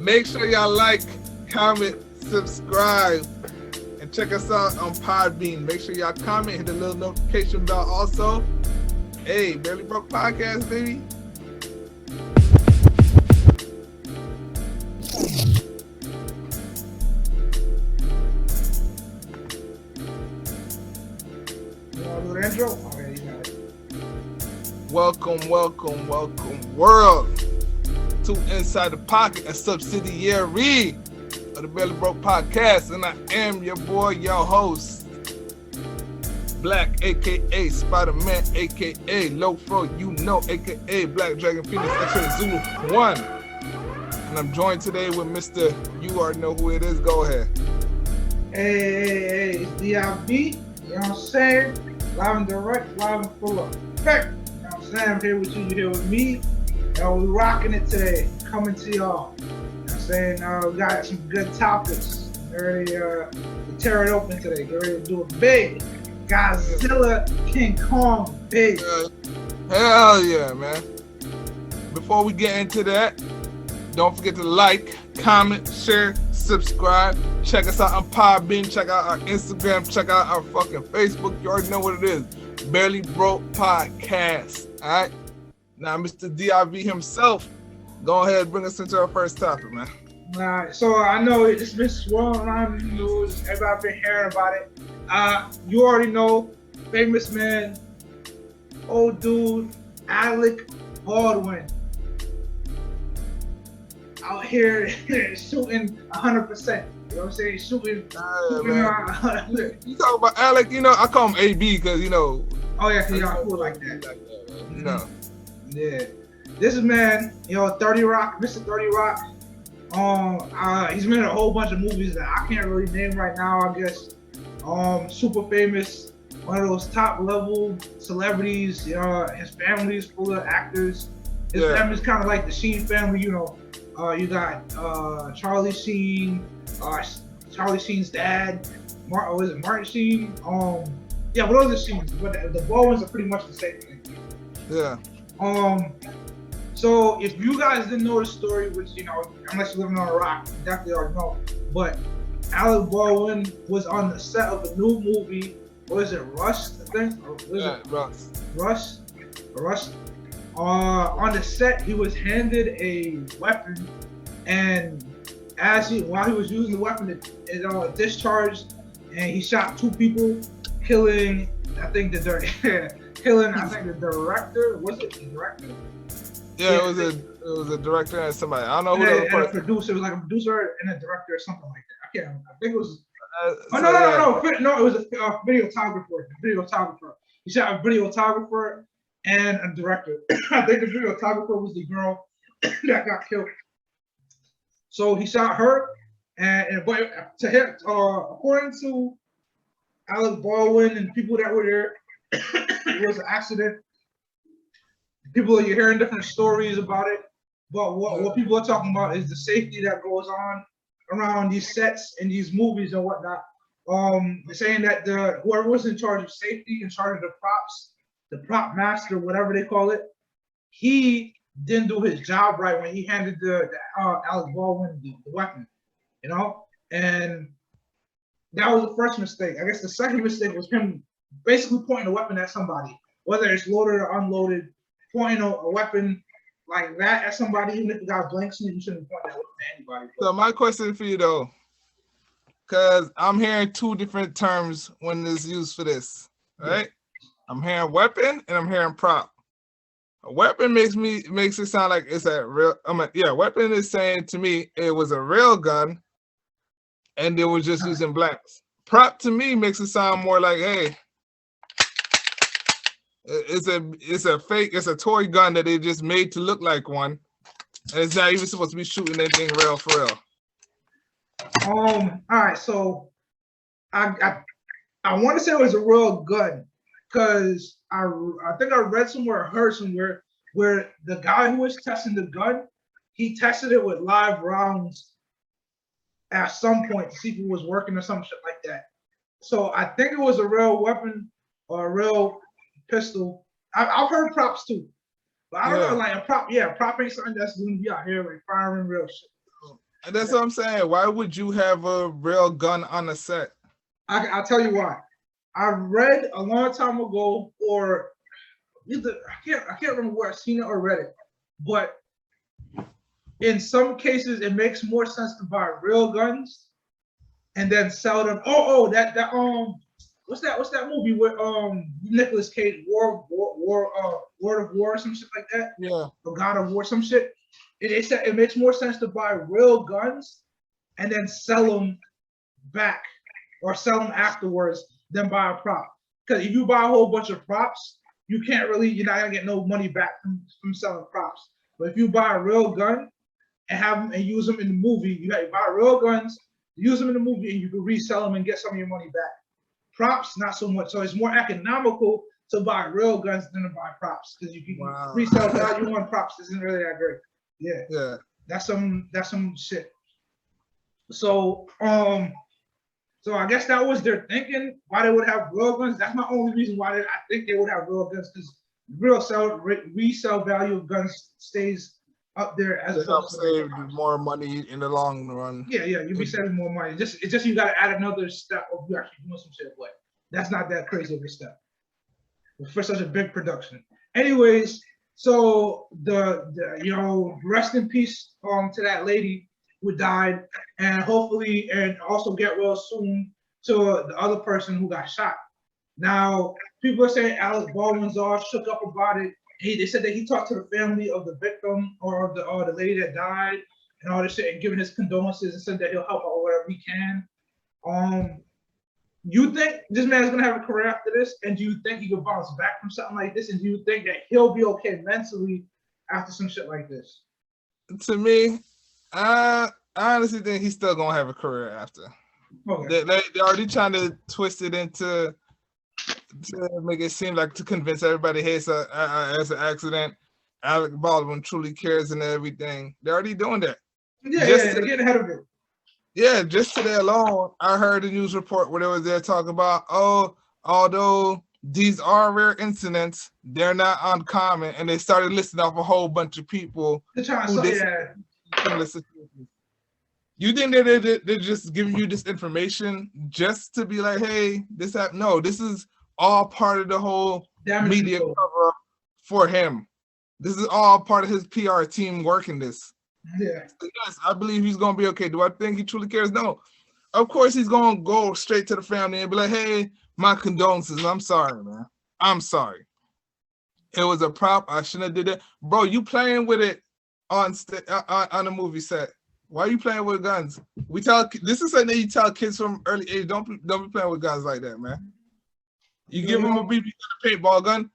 Make sure y'all like, comment, subscribe, and check us out on Podbean. Make sure y'all comment, hit the little notification bell also. Hey, Barely Broke Podcast, baby. Welcome, world, to Inside the Pocket, a subsidiary of the Barely Broke Podcast, and I am your boy, your host, Black, aka Spider-Man, aka Lofro, aka Black Dragon Phoenix, X-Ray Zulu 1, and I'm joined today with Mr. You already know who it is. Go ahead. Hey, it's D.I.B. You know what I'm saying? Live and direct, live and full of effect. You know what I'm saying? I'm here with you, you're here with me. We rocking it today, coming to y'all. You know what I'm saying? We got some good topics. Get ready to tear it open today. Get ready to do it big. Godzilla, King Kong, big. Hell yeah, man. Before we get into that, don't forget to like, comment, share, subscribe. Check us out on Podbean. Check out our Instagram. Check out our fucking Facebook. You already know what it is. Barely Broke Podcast. All right? Now, Mr. DIV himself, go ahead and bring us into our first topic, man. All right. So I know it's been swirling around in the news. Everybody's been hearing about it. You already know, famous man, old dude, Alec Baldwin. Out here shooting 100%. You know what I'm saying? Shooting around. You talk about Alec, you know, I call him AB because, you know. Oh, yeah, because y'all cool like that. You know. Yeah. This is man, you know, 30 Rock, Mr. 30 Rock. He's been in a whole bunch of movies that I can't really name right now, I guess. Super famous, one of those top level celebrities. His family's full of actors. His family's kind of like the Sheen family, you know. You got Charlie Sheen, Charlie Sheen's dad. Was it Martin Sheen? Yeah, but those are Sheens. But the Baldwins are pretty much the same thing. Yeah. So if you guys didn't know the story, which, you know, unless you're living on a rock, you definitely already know. But Alec Baldwin was on the set of a new movie. What is it, Rust? I think. Rust. On the set, he was handed a weapon, and while he was using the weapon, it discharged, and he shot two people, killing I think the director. Was it the director? Yeah, it was a director and somebody. I don't know who the producer. It was like a producer and a director or something like that. I think it was. No, it was a videographer. He shot a videographer and a director. I think the videographer was the girl that got killed. So he shot her, but to him, according to Alec Baldwin and people that were there, it was an accident. You're hearing different stories about it, but what people are talking about is the safety that goes on around these sets and these movies and whatnot. They're saying that whoever was in charge of safety, in charge of the props, the prop master, whatever they call it, he didn't do his job right when he handed the Alec Baldwin the weapon, you know? And that was the first mistake. I guess the second mistake was him basically pointing a weapon at somebody, whether it's loaded or unloaded, pointing a weapon like that at somebody, even if it got blanks, you shouldn't point that weapon at anybody. So my question for you though, because I'm hearing two different terms when it's used for this, right? Yeah. I'm hearing weapon and I'm hearing prop. A weapon makes it sound like it's a real. Weapon is saying to me it was a real gun, and they were just using blanks. Prop to me makes it sound more like, hey, it's a fake, it's a toy gun that they just made to look like one, and it's not even supposed to be shooting anything real for real. All right, so I want to say it was a real gun, because I think I read somewhere or heard somewhere where the guy who was testing the gun, he tested it with live rounds at some point to see if it was working or some shit like that. So I think it was a real weapon or a real pistol. I've heard props too, but I don't know, like a prop ain't something that's gonna be out here like firing real shit. And that's what I'm saying. Why would you have a real gun on the set? I'll tell you why. I read a long time ago, or either I can't remember where I seen it or read it, but in some cases it makes more sense to buy real guns and then sell them. That what's that movie with Nicolas Cage, Lord of War, some shit like that? Yeah. Or God of War, some shit. It said it makes more sense to buy real guns and then sell them back or sell them afterwards than buy a prop. Because if you buy a whole bunch of props, you're not gonna get no money back from selling props. But if you buy a real gun and have them and use them in the movie, you buy real guns, use them in the movie, and you can resell them and get some of your money back. Props, not so much. So it's more economical to buy real guns than to buy props because you can resell value on props isn't really that great. Yeah. That's some shit. So I guess that was their thinking why they would have real guns. That's my only reason why I think they would have real guns, because resale value of guns stays up there as it helps save more money in the long run. Yeah, you'll be saving more money. It's just you gotta add another step of you actually doing some shit, but that's not that crazy of a step for such a big production. Anyways, so the rest in peace to that lady who died, and hopefully and also get well soon to the other person who got shot. Now people are saying Alec Baldwin's all shook up about it. They said that he talked to the family of the victim or the lady that died and all this shit and given his condolences and said that he'll help out whatever he can. You think this man's gonna have a career after this? And do you think he could bounce back from something like this? And do you think that he'll be okay mentally after some shit like this? To me, I honestly think he's still gonna have a career after. Okay. They're already trying to twist it to make it seem like, to convince everybody, hey, it's an accident. Alec Baldwin truly cares and everything. They're already doing that. Yeah, they're getting ahead of it. Yeah, just today alone, I heard a news report where they was there talking about, although these are rare incidents, they're not uncommon, and they started listing off a whole bunch of people. You think that they're just giving you this information just to be like, hey, this happened? No, this is all part of the whole media cover for him. This is all part of his PR team working this. Yeah. So yes, I believe he's gonna be okay. Do I think he truly cares? No. Of course he's gonna go straight to the family and be like, hey, my condolences. I'm sorry, man. I'm sorry. It was a prop. I shouldn't have did it. Bro, you playing with it on a movie set. Why are you playing with guns? This is something that you tell kids from early age. Don't be playing with guns like that, man. You give them a BB gun, a paintball gun,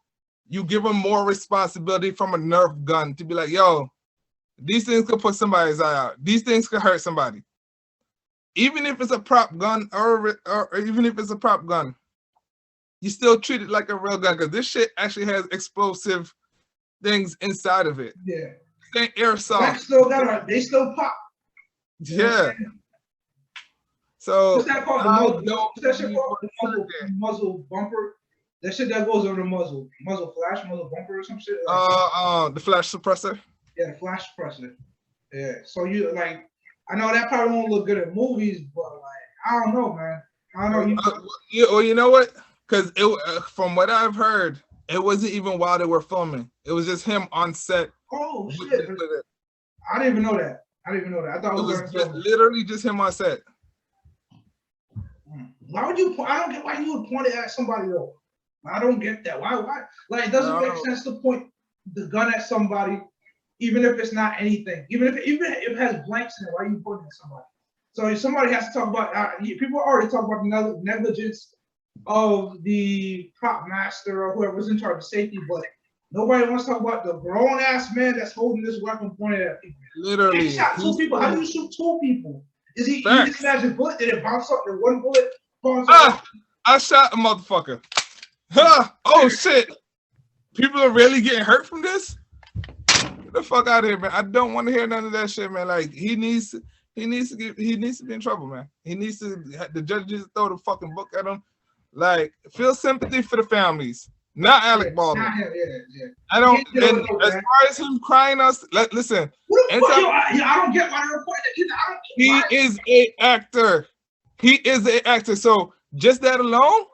you give them more responsibility from a Nerf gun to be like, yo, these things could put somebody's eye out. These things could hurt somebody. Even if it's a prop gun, or even if it's a prop gun, you still treat it like a real gun, because this shit actually has explosive things inside of it. Yeah. They airsoft. They still pop. Yeah. So what's that called? The muzzle bumper. That shit that goes over the muzzle flash, muzzle bumper or some shit. The flash suppressor. Yeah, the flash suppressor. Yeah. So you I know that probably won't look good at movies, but I don't know, man. I don't know. You know what? Because from what I've heard, it wasn't even while they were filming. It was just him on set. Oh shit! I didn't even know that. I thought it was literally just him on set. Why would you? I don't get why you would point it at somebody though. I don't get that. Why? It doesn't make sense to point the gun at somebody, even if it's not anything. Even if it has blanks in it, why are you pointing at somebody? So somebody has to talk about. People already talk about the negligence of the prop master or whoever's in charge of safety, but nobody wants to talk about the grown ass man that's holding this weapon pointed at people. Literally, he shot two people. How do you shoot two people? Is he? You just imagine bullet? Did it bounce up? Did one bullet bounce up? I shot a motherfucker. Huh? Oh shit! People are really getting hurt from this. Get the fuck out of here, man! I don't want to hear none of that shit, man. Like he needs to be in trouble, man. He needs to. The judges throw the fucking book at him. Like, feel sympathy for the families. Not Alec Baldwin. Not him, yeah. I don't. And as far as him crying us, listen. I don't get why they're reporting it. He is an actor. He is an actor. So just that alone,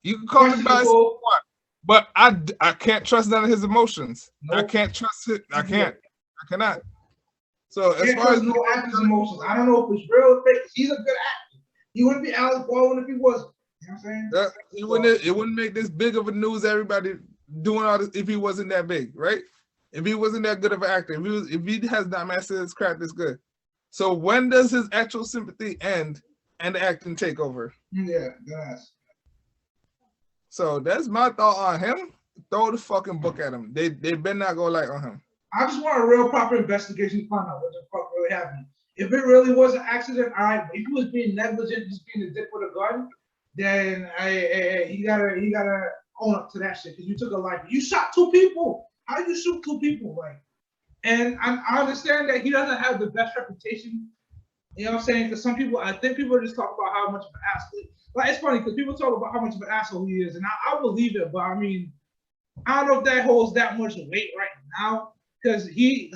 you can call him by what. But I can't trust none of his emotions. Nope. I can't trust it. I can't. I cannot. So as far as no actor's emotions, I don't know if it's real or fake. He's a good actor. He wouldn't be Alec Baldwin if he wasn't. You know what I'm saying? It wouldn't make this big of a news. Everybody doing all this if he wasn't that big, right? If he wasn't that good of an actor, if he has not mastered his craft this good. So when does his actual sympathy end and the acting take over? Yeah, that's. So that's my thought on him. Throw the fucking book at him. They better not go light on him. I just want a real proper investigation to find out what the fuck really happened. If it really was an accident, all right. If he was being negligent, just being a dick with a gun, then he gotta own up to that shit. Because you took a life. You shot 2 people. How do you shoot 2 people? Like, and I understand that he doesn't have the best reputation. You know what I'm saying? Because some people, I think people just talk about how much of an asshole. Like, it's funny because people talk about how much of an asshole he is, and I believe it. But I mean, I don't know if that holds that much weight right now because he.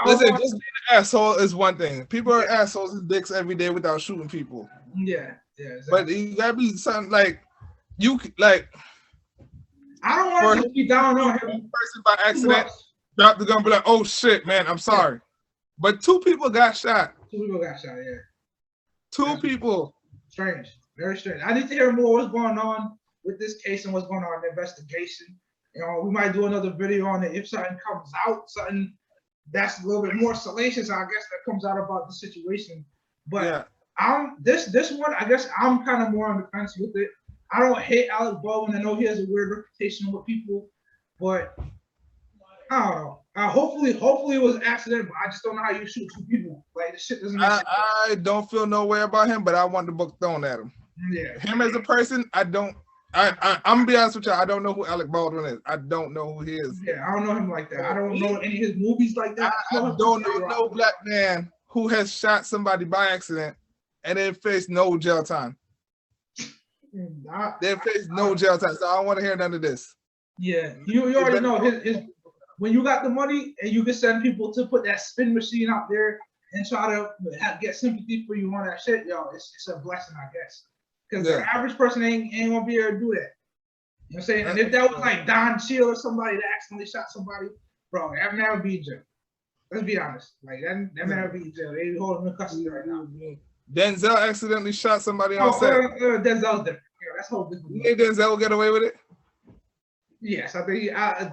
Listen, just being an asshole is one thing. People are assholes and dicks every day without shooting people. Yeah, exactly. But you gotta be something like you like. I don't want to be down on him. Person by accident drop the gun, be like, "Oh shit, man, I'm sorry." Yeah. But 2 people got shot. 2 people got shot. Yeah. 2 people. Strange, very strange. I need to hear more what's going on with this case and what's going on in the investigation. You know, we might do another video on it if something comes out, something that's a little bit more salacious, I guess, that comes out about the situation. But yeah. This one, I guess I'm kind of more on the fence with it. I don't hate Alec Baldwin. I know he has a weird reputation with people, but I don't know. Hopefully it was an accident, but I just don't know how you shoot 2 people. Like, this shit doesn't make sense. I don't feel no way about him, but I want the book thrown at him. Yeah. Him as a person, I'm gonna be honest with you. I don't know who Alec Baldwin is. I don't know who he is. Yeah, I don't know him like that. I don't know any of his movies like that. I don't know no black man who has shot somebody by accident and then faced no jail time. They faced no jail time, so I don't want to hear none of this. Yeah, you already know his when you got the money and you can send people to put that spin machine out there and try to get sympathy for you on that shit, yo, it's a blessing, I guess. Because the average person ain't gonna be able to do that. You know what I'm saying? And if that was like Don Cheadle or somebody that accidentally shot somebody, bro, that man would be in jail. Let's be honest. Like that man would be in jail. They hold him in custody right now. Denzel accidentally shot somebody on set. Denzel's different. Yeah, that's whole different. You think Denzel will get away with it? Yes, I think I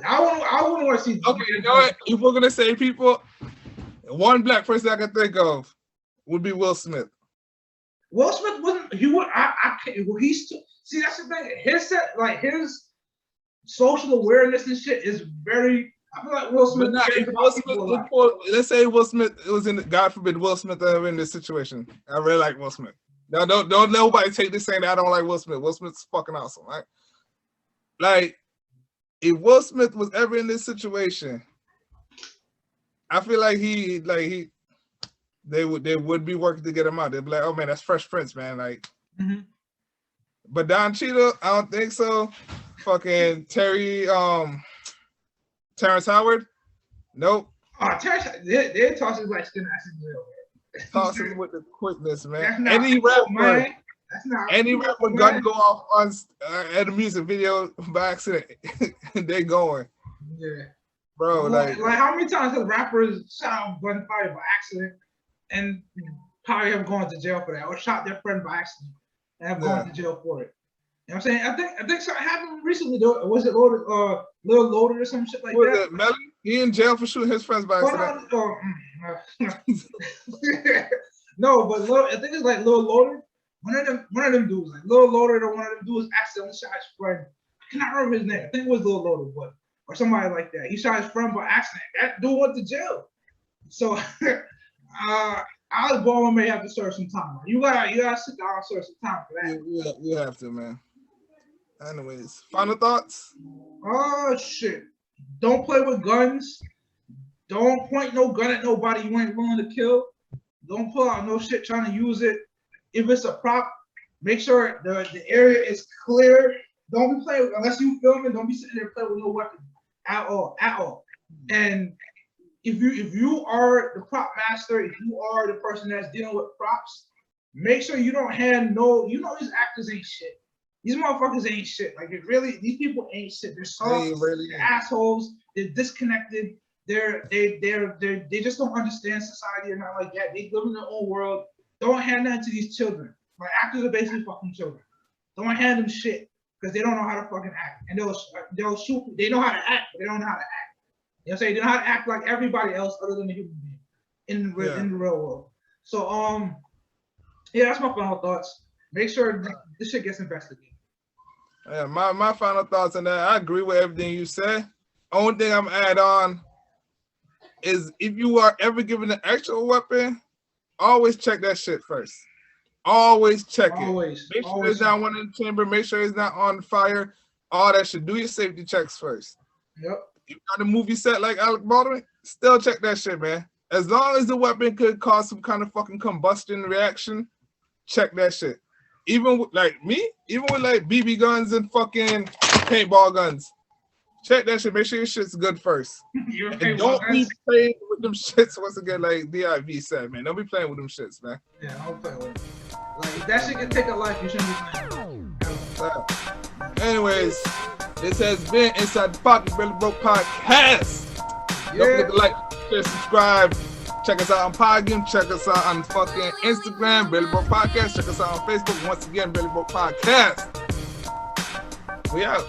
wouldn't want to see. Okay, you know what? If we're gonna say people, one black person I can think of would be Will Smith. Will Smith wasn't. He would. He's see. That's the thing. His social awareness and shit is very. I feel like Will Smith. Let's say Will Smith was in. God forbid Will Smith ever in this situation. I really like Will Smith. Now, don't nobody take this saying that I don't like Will Smith. Will Smith's fucking awesome, right? Like, if Will Smith was ever in this situation, I feel like they would be working to get him out. They'd be like, oh man, that's Fresh Prince, man. Like, but Don Cheadle, I don't think so. Fucking Terrence Howard, nope. Oh, Terrence, they toss his like skin ass in jail. Toss him with the quickness, man. Any rapper gun go off on at a music video by accident, they going. Yeah, bro. Like how many times have rappers shot gunfire by accident and probably have gone to jail for that, or shot their friend by accident and have gone to jail for it? You know what I'm saying? I think something happened recently. Though. Was it Lil Loaded or some shit like that? Was it Melly? He in jail for shooting his friends by accident. No, but I think it's like Lil Loaded. One of them dudes, like Lil Loaded, or one of them dudes accidentally shot his friend. I cannot remember his name. I think it was Lil Loaded, or somebody like that. He shot his friend by accident. That dude went to jail. So Alec Baldwin may have to serve some time. You gotta sit down and serve some time for that. Yeah, you have to, man. Anyways, final thoughts? Oh shit. Don't play with guns. Don't point no gun at nobody you ain't willing to kill. Don't pull out no shit trying to use it. If it's a prop, make sure the area is clear Don't be playing unless you filming. Don't be sitting there playing with no weapon at all. And if you are the prop master, if you are the person that's dealing with props, make sure you don't hand no. You know these actors ain't shit. These motherfuckers ain't shit. Like it really, these people ain't shit. They're soft, they're assholes. They're disconnected. They just don't understand society or not like that. They live in their own world. Don't hand that to these children. Like actors are basically fucking children. Don't hand them shit because they don't know how to fucking act. And they'll shoot. They know how to act, but they don't know how to act. You know what I'm saying? They know how to act like everybody else other than the human being in the real world. So yeah, that's my final thoughts. Make sure this shit gets investigated. Yeah, my final thoughts on that. I agree with everything you said. Only thing I'm add on is if you are ever given an actual weapon, always check that shit first. Always check it. Make sure it's not one in the chamber. Make sure it's not on fire. All that shit. Do your safety checks first. Yep. You got a movie set like Alec Baldwin, still check that shit, man. As long as the weapon could cause some kind of fucking combustion reaction, check that shit. Even with, like me, even with like BB guns and fucking paintball guns, check that shit. Make sure your shit's good first. And don't be playing with them shits once again, like DIV said, man. Don't be playing with them shits, man. Yeah, don't play with it. Like if that shit can take a life, you shouldn't be playing. Anyways, this has been Inside the Pocket Barely Broke Podcast. Don't forget to like, share, subscribe. Check us out on Podgame. Check us out on fucking Instagram, Barely Broke Podcast. Check us out on Facebook. Once again, Barely Broke Podcast. We out.